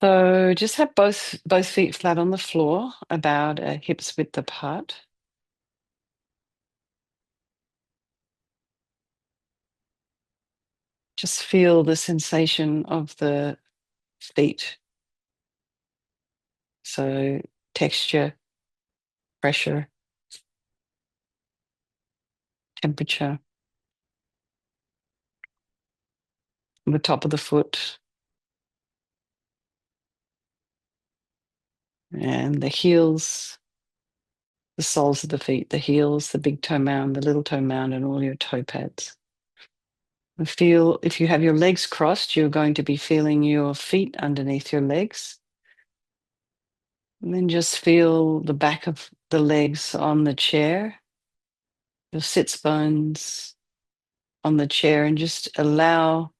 So just have both feet flat on the floor, about hips width apart. Just feel the sensation of the feet. So texture, pressure, temperature, the top of the foot and the heels, the soles of the feet, the heels, the big toe mound, the little toe mound, and all your toe pads. And feel if you have your legs crossed, you're going to be feeling your feet underneath your legs. And then just feel the back of the legs on the chair, your sits bones on the chair, and just allow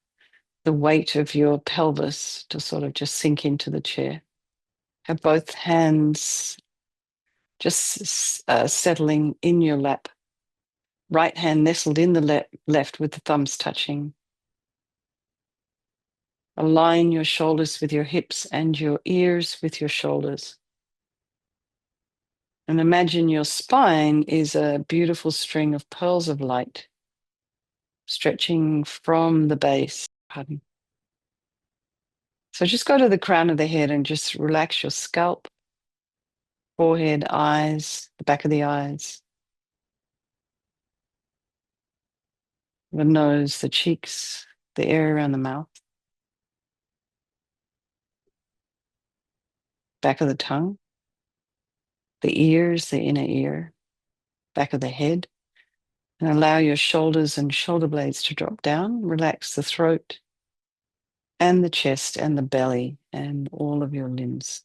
the weight of your pelvis to sort of just sink into the chair. Have both hands just settling in your lap. Right hand nestled in the left with the thumbs touching. Align your shoulders with your hips and your ears with your shoulders. And imagine your spine is a beautiful string of pearls of light stretching from the base. Pardon. So just go to the crown of the head and just relax your scalp, forehead, eyes, the back of the eyes, the nose, the cheeks, the area around the mouth, back of the tongue, the ears, the inner ear, back of the head. And allow your shoulders and shoulder blades to drop down. Relax the throat and the chest and the belly and all of your limbs.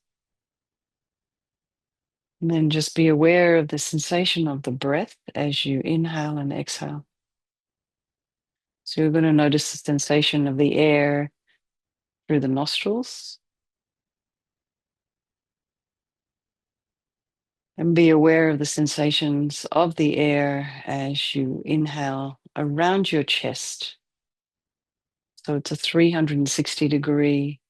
And then just be aware of the sensation of the breath as you inhale and exhale. So you're going to notice the sensation of the air through the nostrils. And be aware of the sensations of the air as you inhale around your chest. So it's a 360-degree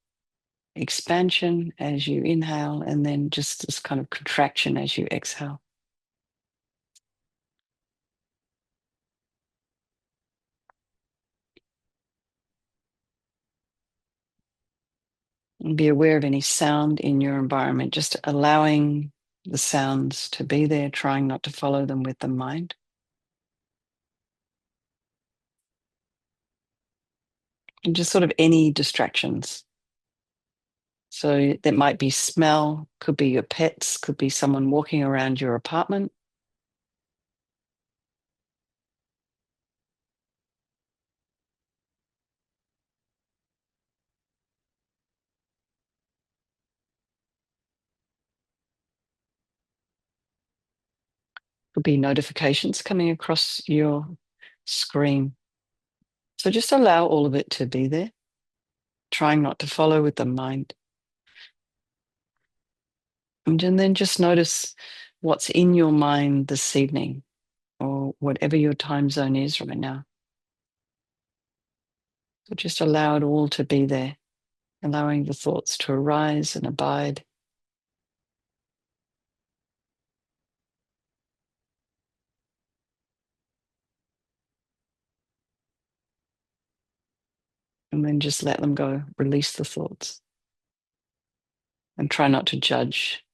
expansion as you inhale, and then just this kind of contraction as you exhale. And be aware of any sound in your environment, just allowing the sounds to be there, trying not to follow them with the mind. And just sort of any distractions. So that might be smell, could be your pets, could be someone walking around your apartment. Could be notifications coming across your screen. So just allow all of it to be there, trying not to follow with the mind. And then just notice what's in your mind this evening, or whatever your time zone is right now. So just allow it all to be there, allowing the thoughts to arise and abide. And then just let them go, release the thoughts. And try not to judge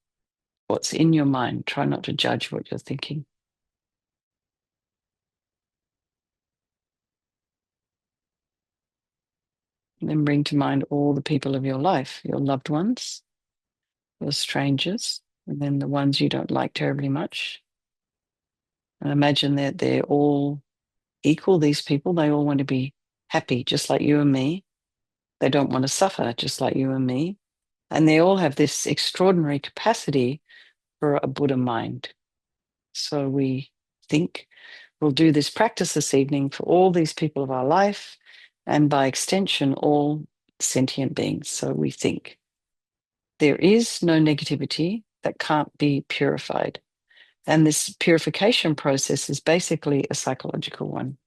what's in your mind. Try not to judge what you're thinking. And then bring to mind all the people of your life, your loved ones, your strangers, and then the ones you don't like terribly much. And imagine that they're all equal, these people. They all want to be happy, just like you and me. They don't want to suffer, just like you and me. And they all have this extraordinary capacity for a Buddha mind. So we think we'll do this practice this evening for all these people of our life, and by extension, all sentient beings. So we think there is no negativity that can't be purified. And this purification process is basically a psychological one.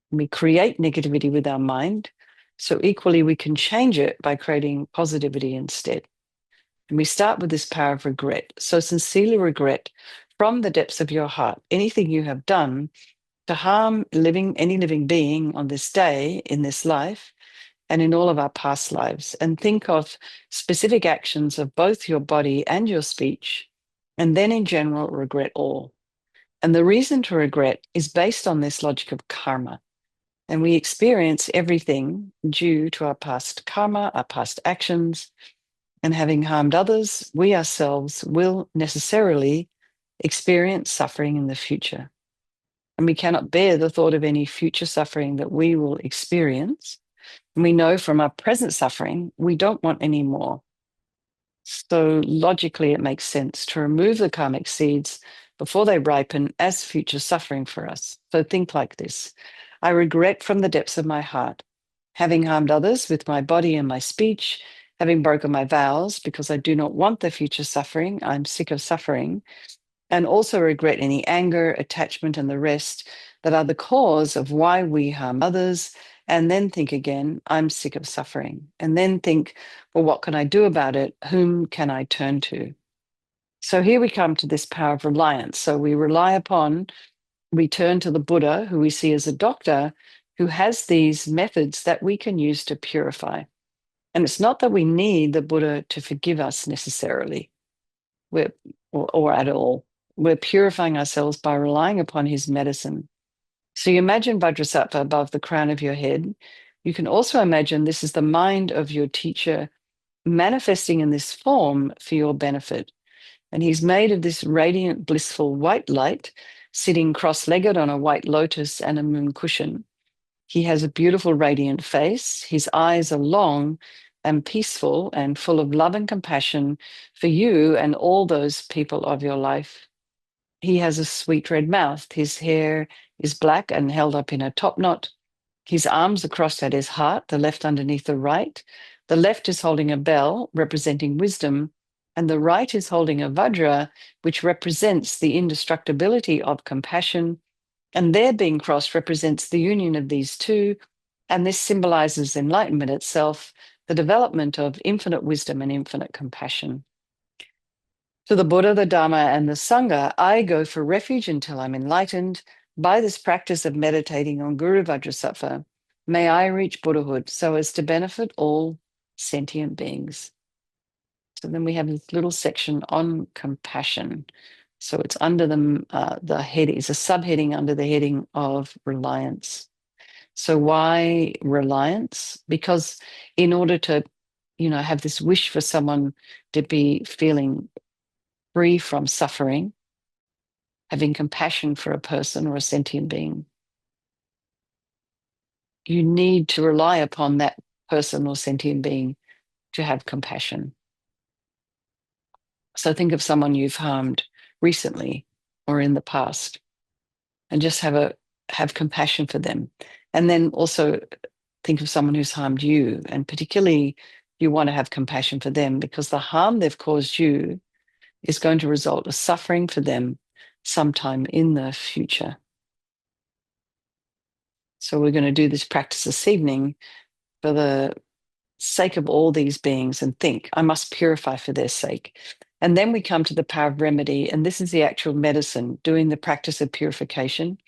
We create negativity with our mind, So equally, we can change it by creating positivity instead. And we start with this power of regret. So sincerely regret from the depths of your heart anything you have done to harm any living being on this day, in this life, and in all of our past lives. And think of specific actions of both your body and your speech, and then in general, regret all. And the reason to regret is based on this logic of karma. And we experience everything due to our past karma, our past actions, and having harmed others, we ourselves will necessarily experience suffering in the future. And we cannot bear the thought of any future suffering that we will experience. And we know from our present suffering, we don't want any more. So logically, it makes sense to remove the karmic seeds before they ripen as future suffering for us. So think like this. I regret from the depths of my heart having harmed others with my body and my speech, having broken my vows because I do not want the future suffering. I'm sick of suffering. And also regret any anger, attachment, and the rest that are the cause of why we harm others. And then think again, I'm sick of suffering. And then think, well, what can I do about it? Whom can I turn to? So here we come to this power of reliance. So we turn to the Buddha, who we see as a doctor, who has these methods that we can use to purify. And it's not that we need the Buddha to forgive us necessarily, or at all. We're purifying ourselves by relying upon his medicine. So you imagine Vajrasattva above the crown of your head. You can also imagine this is the mind of your teacher manifesting in this form for your benefit. And he's made of this radiant, blissful white light, sitting cross-legged on a white lotus and a moon cushion. He has a beautiful, radiant face. His eyes are long and peaceful and full of love and compassion for you and all those people of your life. He has a sweet red mouth. His hair is black and held up in a top knot. His arms are crossed at his heart, the left underneath the right. The left is holding a bell representing wisdom, and the right is holding a vajra, which represents the indestructibility of compassion. And their being crossed represents the union of these two, and this symbolizes enlightenment itself, the development of infinite wisdom and infinite compassion. To the Buddha, the Dharma, and the Sangha, I go for refuge until I'm enlightened. By this practice of meditating on Guru Vajrasattva, may I reach Buddhahood so as to benefit all sentient beings. So then we have this little section on compassion. So it's under the head, it's a subheading under the heading of reliance. So why reliance? Because in order to, have this wish for someone to be feeling free from suffering, having compassion for a person or a sentient being, you need to rely upon that person or sentient being to have compassion. So think of someone you've harmed recently or in the past, and just have compassion for them. And then also think of someone who's harmed you, and particularly you want to have compassion for them because the harm they've caused you is going to result in suffering for them sometime in the future. So we're going to do this practice this evening for the sake of all these beings and think, I must purify for their sake. And then we come to the power of remedy, and this is the actual medicine, doing the practice of purification.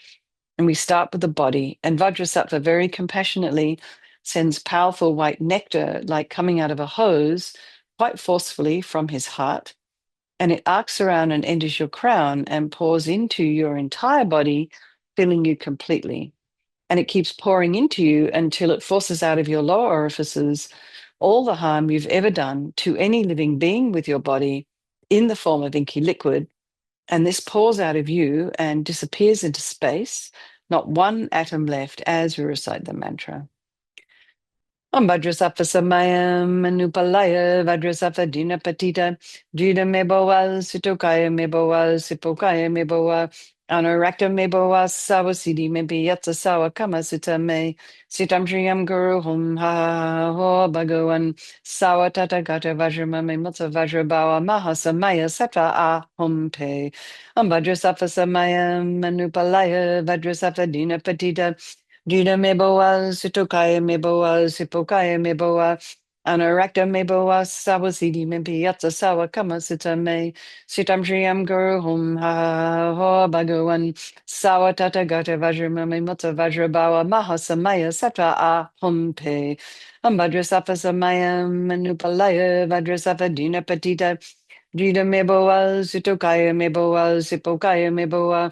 And we start with the body, and Vajrasattva very compassionately sends powerful white nectar, like coming out of a hose, quite forcefully from his heart. And it arcs around and enters your crown and pours into your entire body, filling you completely. And it keeps pouring into you until it forces out of your lower orifices all the harm you've ever done to any living being with your body in the form of inky liquid. And this pours out of you and disappears into space, not one atom left as we recite the mantra. Om Vajrasattva Samayam Manupalaya Vajrasattva Dinapatita Jida Meboa Sitokaya Meboa Sipokaya Meboa Anurakta Meboa Sawasidi Mebi Yatsa Sawa Kama Sita Me Sitam Shriyam Guru Hum Ha Ho Bhagavan Sawa Tata Gata Vajrama Me Mutsa Vajrabawa Mahasamaya Sata Ah Hum Te Om Vajrasattva Samayam Manupalaya Vajrasattva Dinapatita Jida meboa, sitokaya meboa, sipokaya meboa, anarakta meboa, sawasidi mempi yatsa sawa kama sita me, sitam shriam guru hum ha ho bhagawan, sawa tata gata vajra mame mutta vajra bawa maha samaya satra a hum pe. Ambhadrasapa samaya manupalaya vajrasapa dina patita, Jida meboa, sitokaya meboa, sipokaya meboa,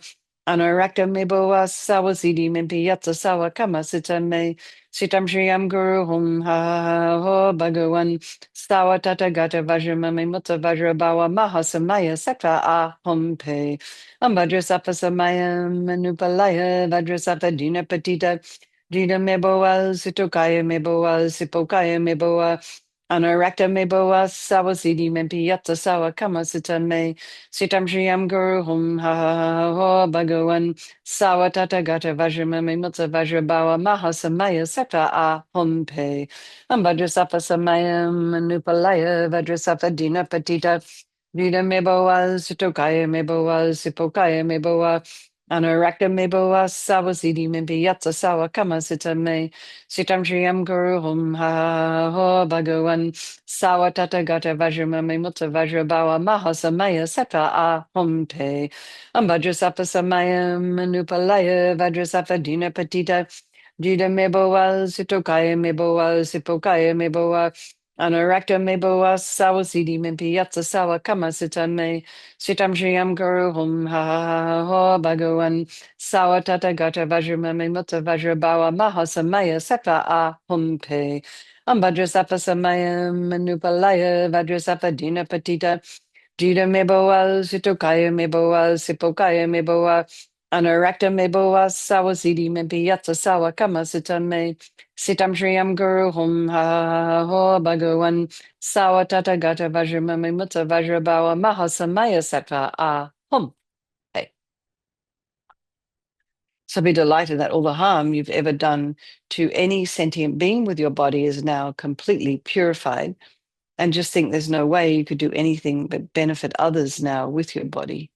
Anarakta meboa sawasidi mempi yatsa sawa kama sita me sitam shriyam guru hum ha ho bhagawan sawa tata gata vajra mame mutta vajra bawa maha samaya sakta a hum pe ambhadra sapa samaya manupalaya vajra sapa dina patita jida meboa sitokaya meboa sipokaya meboa Anarakta meboa sawasidi mempi yatsa sawa kama sita me Sitam Shriyam Guru Hum Ha Ha Ha Bhagawan Sawatata Gata Vajramami Mutta Vajrabawa Mahasamaya Sata A Hum Pe Ambhadrasapa Samayam Manupalaya Vajrasapa Dina Patita Vida Meboa Sutokaya Meboa Sipokaya Meboa Anarakta Meboa Sawasidi Mimpi Yatsa Sawa Kama Sita Me Sitam Shriyam Guru Hum Ha Ha Ha Bhagawan Sawa tata gata vajramame mutta vajrabawa mahasamaya sata a humpe. Ambhadrasapa samaya manupalaya vajrasapa dina patita. Jida meboa sitokaya meboa sipokaya meboa. Anarakta meboa sawasidi mimpi yatsa sawa kama sita me. Sitam shriyam guru hum ha ha ha bhagawan. Sawa tata gata vajramame mutta vajrabawa mahasamaya sata a humpe. Ambhadrasapa samaya manupalaya vajrasapa dina patita jida meboa sitokaya meboa sipokaya meboa anarakta meboa sawasidi mempi yatsa sawa kama sitam me sitam shriyam guru hum ha ho bhagawan sawa tata gata vajramame mutta vajrabawa mahasamaya sata a hum. Hey. So be delighted that all the harm you've ever done to any sentient being with your body is now completely purified. And just think there's no way you could do anything but benefit others now with your body.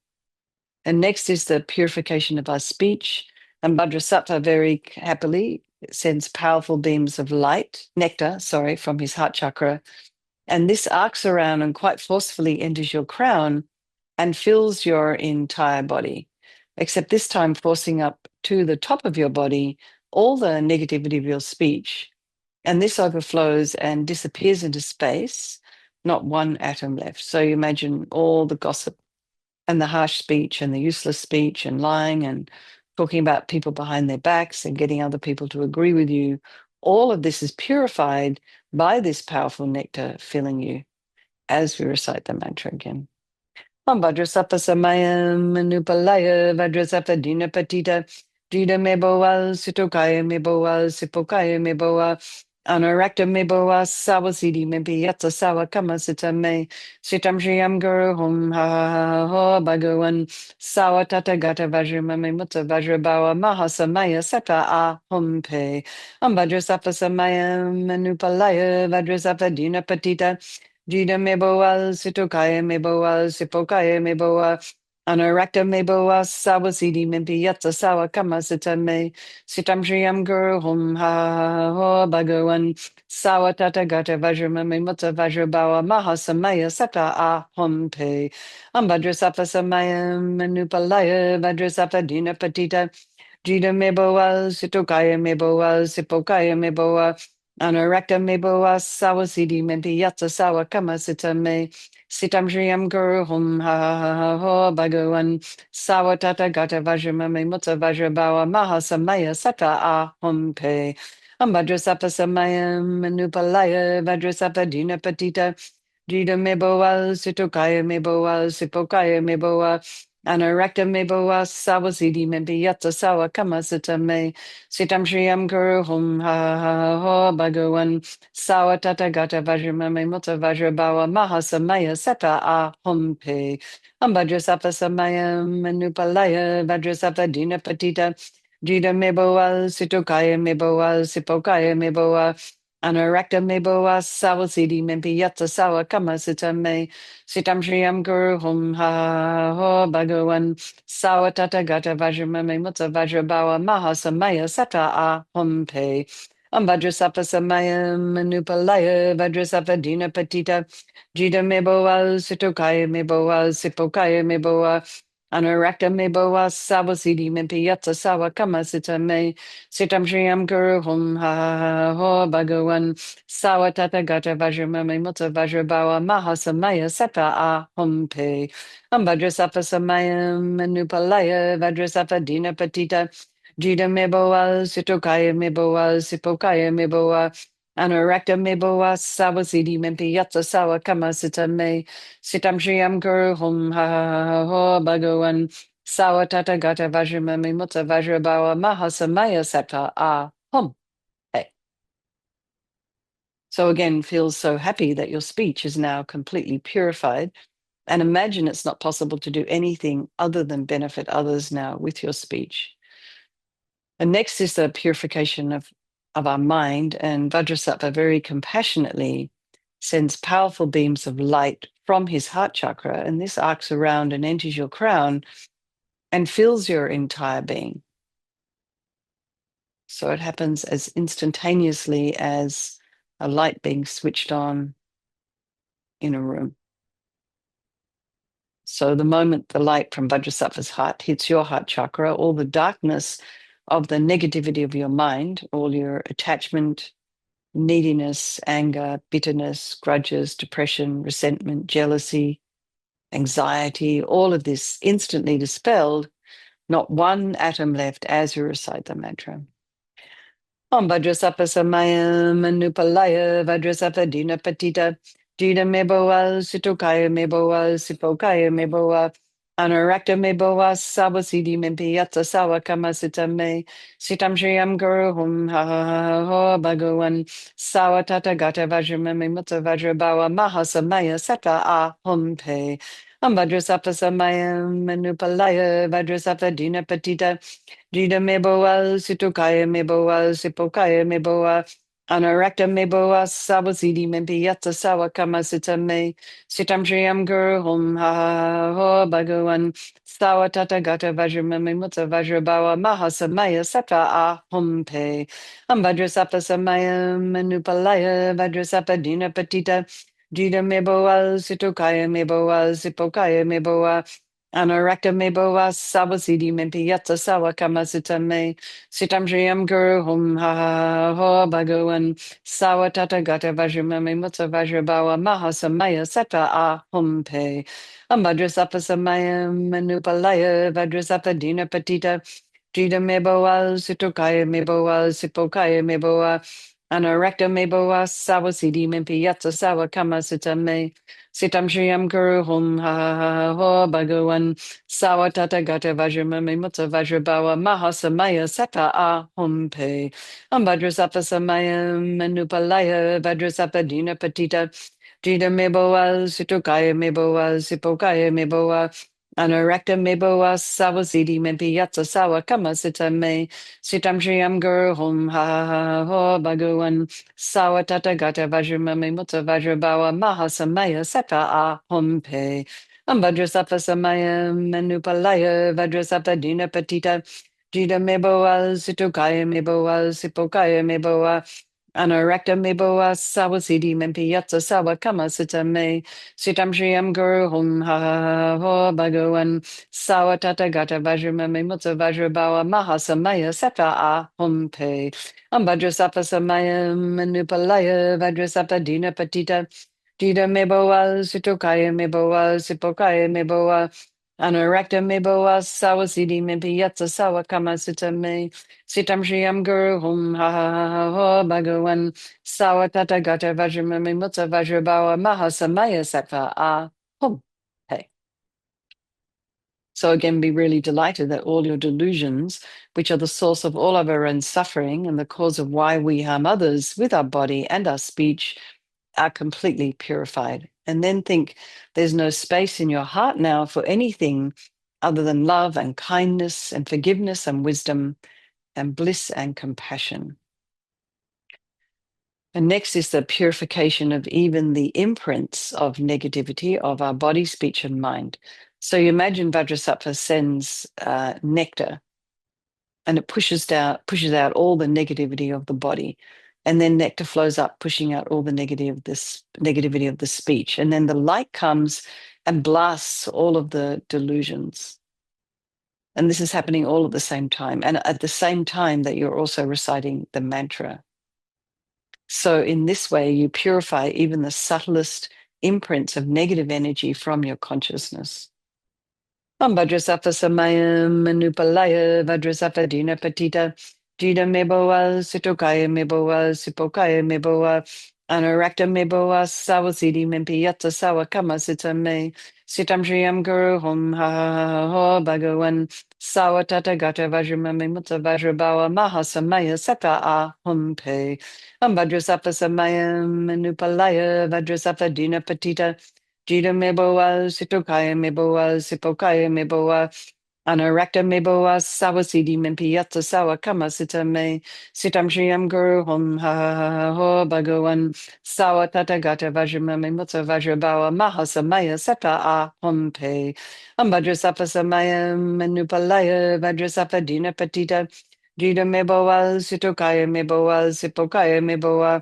And next is the purification of our speech. And Vajrasattva very happily sends powerful beams of light, nectar, sorry, from his heart chakra. And this arcs around and quite forcefully enters your crown and fills your entire body, except this time forcing up to the top of your body all the negativity of your speech. And this overflows and disappears into space, not one atom left. So you imagine all the gossip and the harsh speech and the useless speech and lying and talking about people behind their backs and getting other people to agree with you. All of this is purified by this powerful nectar filling you as we recite the mantra again. Vajrasapa samayam manupalaya vajrasapa dina patita jida meboa sitokaya meboa sipokaya meboa anarakta meboa sawasidi mempi yatsa sawa kama sita me sitam shriyam guru hum ha ho bhagawan sawa tata gata vajramame mutta vajrabawa mahasamaya sata a hum pe vajrasapa samayam manupalaya vajrasapa dina patita Jida meboa, sitokaya meboa, sipokaya meboa, anarakta meboa, sawasidi mempi yatsa sawa kama sita me, sitam shriyam guru hum ha ho bhagawan, sawa tata gata vajramame mutta vajrabawa mahasamaya sata a hum pe, ambhadrasapa samaya manupalaya vajrasapa dina patita, jida meboa, sitokaya meboa, sipokaya meboa, Anarakta meboa sawasidi mempi yatsa sawa kama sita me sitam shriyam guru hum ha ho bhagawan sawa tata gata vajramame mutta vajrabawa mahasamaya sata a hum pe ambhadrasapa samaya manupalaya vajrasapa dina patita jida meboa sitokaya meboa sipokaya meboa anarakta meboa sawasidi mempi yatsa sawa kama sita me Sitam Shriyam Guru Hum Ha Ho Bhagawan Sawa Tata Gata Vajramame Mutta Vajrabawa Mahasamaya Sata A Hum Pe Ambhadrasapa Samaya Manupalaya Vajrasapa Dina Patita Jida Meboa Sitokaya Meboa Sipokaya Meboa Anarakta me boa sawa sidi mempi yatsa sawa kama sita me sitam shriyam guru hum ha ho bhagawan sawa tata gata vajra me mutta vajra bawa maha samaya sata a hum pe vajra sapa samaya manupalaya vajra sapa dina patita jida me boa sitokaya me boa sipokaya me boa Anarakta me boa sawa sidi mempi yatsa sawa kama sita me Sitam Shriyam Guru Hum Ha Ho Bhagawan Sawa Tata Gata Vajramami Mutta Vajrabawa Mahasamaya Sata A Hum Pe Vajra Sapa Samaya Manupalaya Vajra Sapa Dina Patita Jida Meboa Sitokaya Meboa Sipokaya Meboa Anarakta Meboa Sawa Sidi Mempi Yatsa Sawa Kama Sita Me Sitam Shriyam Guru Hum Ha Ho Bhagawan Sawa tata gata vajramami mutta vajrabawa mahasamaya sata a hum. Hey. So again, feel so happy that your speech is now completely purified. And imagine it's not possible to do anything other than benefit others now with your speech. And next is the purification of our mind. And Vajrasattva very compassionately sends powerful beams of light from his heart chakra. And this arcs around and enters your crown and fills your entire being. So it happens as instantaneously as a light being switched on in a room. So the moment the light from Vajrasattva's heart hits your heart chakra, all the darkness of the negativity of your mind, all your attachment, neediness, anger, bitterness, grudges, depression, resentment, jealousy, anxiety, all of this instantly dispelled, not one atom left as you recite the mantra. Om Vajrasapa Samaya Manupalaya Vajrasapa Dina Patita Dina Meboa Sitokaya Meboa Sipokaya Meboa Anarakta Meboa Sawasidi Mempiyatsa Sawa Kamasita Me Sitam Shriyam Guru Hum Ha Ha Ha Ho Bhagawan Sawa Tata Gata Vajramami Mutta Vajrabawa Mahasamaya Sata A Hum Pe Om Vajrasapa Samaya Manupalaya Vajrasapa Dina Patita Jida meboa, situkaya meboa, sipokaya meboa, anarakta meboa, sawasidi mempi yatsa sawa kama sita me, sitam shriyam guru hum ha ha ho bhagawan, sawa tata gata vajramami mutta vajrabawa mahasamaya sata a hum pe, vajrasapa samaya manupalaya, vajrasapa dina patita, jida meboa, situkaya meboa, sipokaya meboa, Anarakta meboa sawasidi mempi yatsa sawa kamasita me sitam shriyam guru hum ha ha ho bhagawan sawa tata gata vajramami mutta vajrabawa mahasamaya sata a hum pe vajrasapa samaya manupalaya vajrasapa dina patita jida meboa situkaya meboa sipokaya meboa Anarakta meboa sawasidi mempi yatsa sawa kamasita me Sitam Shriyam Guru Hum Ha Ha Ha Ho Bhagawan Sawa Tata Gata Vajramami Mutta Vajrabawa Mahasamaya Sata A Hum Pe Vajrasapa Samaya Manupalaya Vajrasapa Dina Patita Jida Meboa Situkaya Meboa Sipokaya Meboa Anarakta Meboa Sawasidi Mempi Yatsa Sawa Kama Sita Me Sitam Shriyam Guru Hum Ha Ha Ha Ho Bhagawan Sawa tata gata vajramami mutta vajrabawa mahasamaya sata a hum pe. Vajrasapa samaya manupalaya vajrasapa dina patita. Jida meboa situkaya meboa sipokaya meboa. Anarakta meboa sawasidi mempi yatsa sawa kama sita me. Sitam shriyam guru hum ha ha ha ho bhagawan. Sawa tata gata vajramami mutta vajrabawa mahasamaya sata a hum pe. Vajrasapa samaya manupalaya vajrasapa dina patita dina meboa sitokaya meboa sipokaya meboa anarakta meboa sawasidi mempi yatsa sawa kama sita me sitam shriyam guru hum ha ha ha ha ho bhagawan sawa tata gata vajramami mutta vajrabawa mahasamaya sattva a hum. Hey. So again, be really delighted that all your delusions, which are the source of all of our own suffering and the cause of why we harm others with our body and our speech, are completely purified. And then think there's no space in your heart now for anything other than love and kindness and forgiveness and wisdom and bliss and compassion. And next is the purification of even the imprints of negativity of our body, speech, and mind. So you imagine Vajrasattva sends nectar, and it pushes out all the negativity of the body. And then nectar flows up, pushing out all the negativity of the speech. And then the light comes and blasts all of the delusions. And this is happening all at the same time. And at the same time that you're also reciting the mantra. So in this way, you purify even the subtlest imprints of negative energy from your consciousness. Vajrasattva samayam manupalaya Vajrasattva dina patita Jida meboa sitokaya meboa sipokaya meboa Anarakta meboa sawasidi mempiyata sawa kama sitame Sitam Shriyam Guru Hom Ha Ha Ho Bhagawan Sawa Tata Gata Vajramami Mutta Vajrabawa Mahasamaya Sata A Hum Pe Vajrasattva samayam manupalaya Vajrasattva dina patita Jida meboa, sitokaya meboa, sipokaya meboa, anarakta meboa, sawasidi mempiyata sawa kama sitame, sitam shriyam guru hom ha ha ha ho bhagawan, sawa tatagata vajramame mutta vajrabawa mahasamaya sata a hom pe, ambhadrasapa samaya manupalaya, vajrasapa dina patita, jida meboa, sitokaya meboa, sipokaya meboa,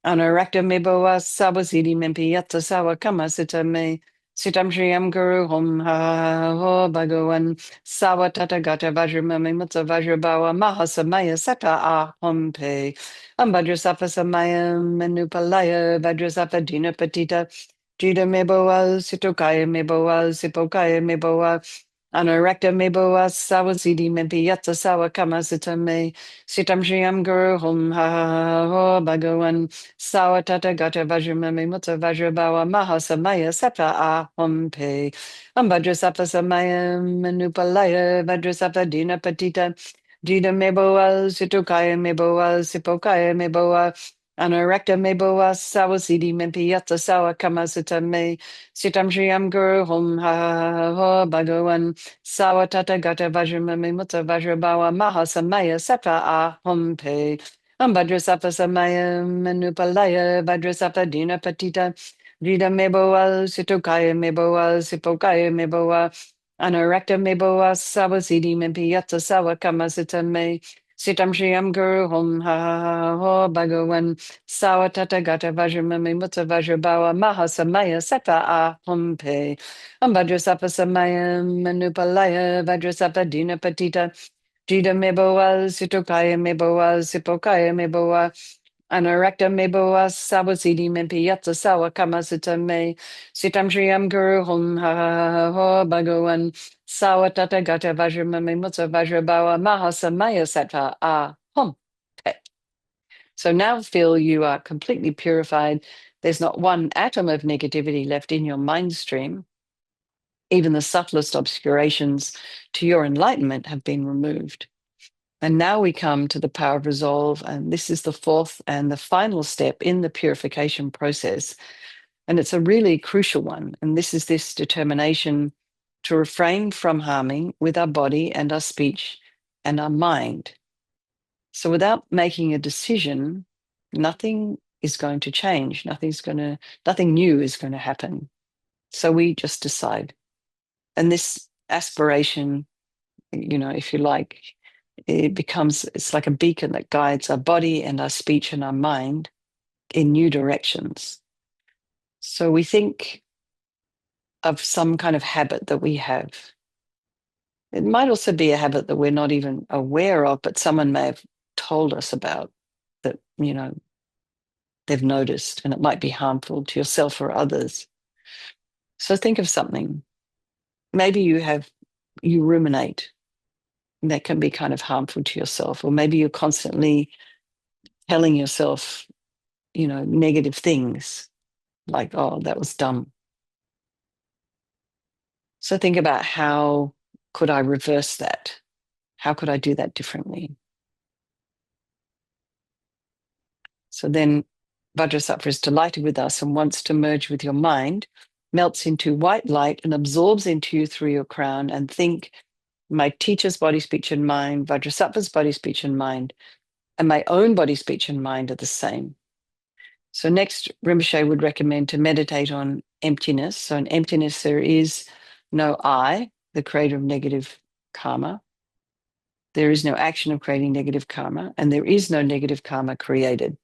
Anarakta meboa sabasidi mempi yatsa sawa kama sitame sitam shriyam guru hom ha ho bhagawan sawa tata gata vajramame mutsa vajrabawa mahasamaya sata a hom pe ambhadrasapa samaya manupalaya vajrasapa dina patita jida meboa sitokaya meboa sipokaya meboa Anarakta meboa sawasidi mempi yatsa sawa kama sitame sitam shriyam guru hom ha ho bhagawan Sawa tata gata vajramami mutta vajrabawa mahasamaya sata a hum pe. Ambhadrasapa samaya manupalaya vajrasapa dina patita. Jida meboa situkaya meboa sipokaya meboa. Anarakta meboa sawasidi mempi yatsa sawa kamasita me. Sitam shriyam guru hum ha ho bhagawan. Sawa tata gata vajramami mutta vajrabawa mahasamaya sata a hum pe. Vajrasapa samaya manupalaya Vajrasapa dina patita Vida meboa situkaya meboa sipokaya meboa Anarakta meboa sawasidi mempiyatsa sawa kamasita me Sitam shriyam guru hom ha ho bhagawan Sawa tata gata vajramami mutta vajrabawa mahasamaya sata a hum pe Vajrasapa samaya manupalaya Vajrasapa dina patita Jida meboa, sitokaya meboa, sipokaya meboa, anarakta meboa, sawasidi mempiyatsa sawa kamasita me, sitam shriyam guru hom ha ho bhagawan, sawa tata gata vajramame mutta vajrabawa mahasamaya sattva a hom. Okay. So now feel you are completely purified. There's not one atom of negativity left in your mind stream. Even the subtlest obscurations to your enlightenment have been removed. And now we come to the power of resolve. And this is the fourth and the final step in the purification process. And it's a really crucial one. And this is this determination to refrain from harming with our body and our speech and our mind. So without making a decision, nothing is going to change. Nothing new is going to happen. So we just decide. And this aspiration, if you like, it's like a beacon that guides our body and our speech and our mind in new directions. So we think of some kind of habit that we have. It might also be a habit that we're not even aware of, but someone may have told us about that, they've noticed, and it might be harmful to yourself or others. So think of something. Maybe you ruminate, and that can be kind of harmful to yourself, or maybe you're constantly telling yourself, negative things like, oh, that was dumb. So think about, how could I reverse that? How could I do that differently? So then Vajrasattva is delighted with us and wants to merge with your mind, melts into white light and absorbs into you through your crown, and think, my teacher's body, speech, and mind, Vajrasattva's body, speech, and mind, and my own body, speech, and mind are the same. So next, Rinpoche would recommend to meditate on emptiness. So in emptiness, there is no I, the creator of negative karma. There is no action of creating negative karma, and there is no negative karma created.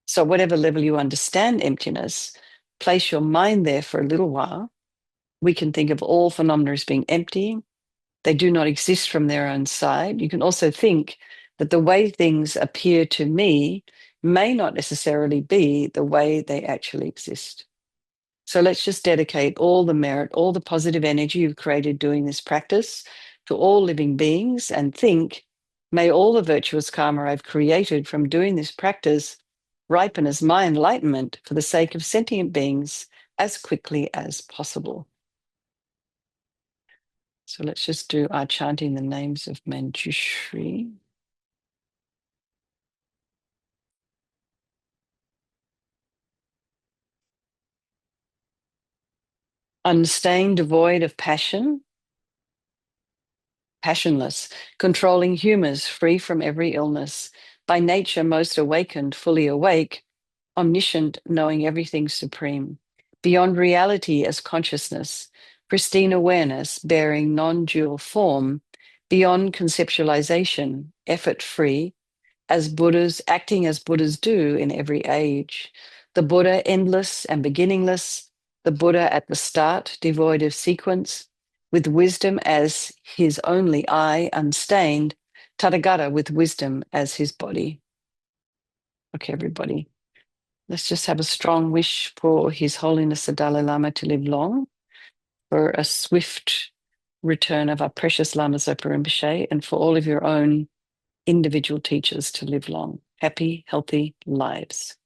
So whatever level you understand emptiness, place your mind there for a little while. We can think of all phenomena as being empty. They do not exist from their own side. You can also think that the way things appear to me may not necessarily be the way they actually exist. So let's just dedicate all the merit, all the positive energy you've created doing this practice to all living beings and think, may all the virtuous karma I've created from doing this practice ripen as my enlightenment for the sake of sentient beings as quickly as possible. So let's just do our chanting the names of Manjushri. Unstained, devoid of passion, passionless, controlling humors, free from every illness, by nature most awakened, fully awake, omniscient, knowing everything supreme, beyond reality as consciousness, pristine awareness, bearing non-dual form, beyond conceptualization, effort-free, as Buddhas, acting as Buddhas do in every age. The Buddha endless and beginningless, the Buddha at the start, devoid of sequence, with wisdom as his only eye, unstained, Tathagata with wisdom as his body. Okay, everybody. Let's just have a strong wish for His Holiness the Dalai Lama to live long, for a swift return of our precious Lama Zopa Rinpoche, and for all of your own individual teachers to live long, happy, healthy lives.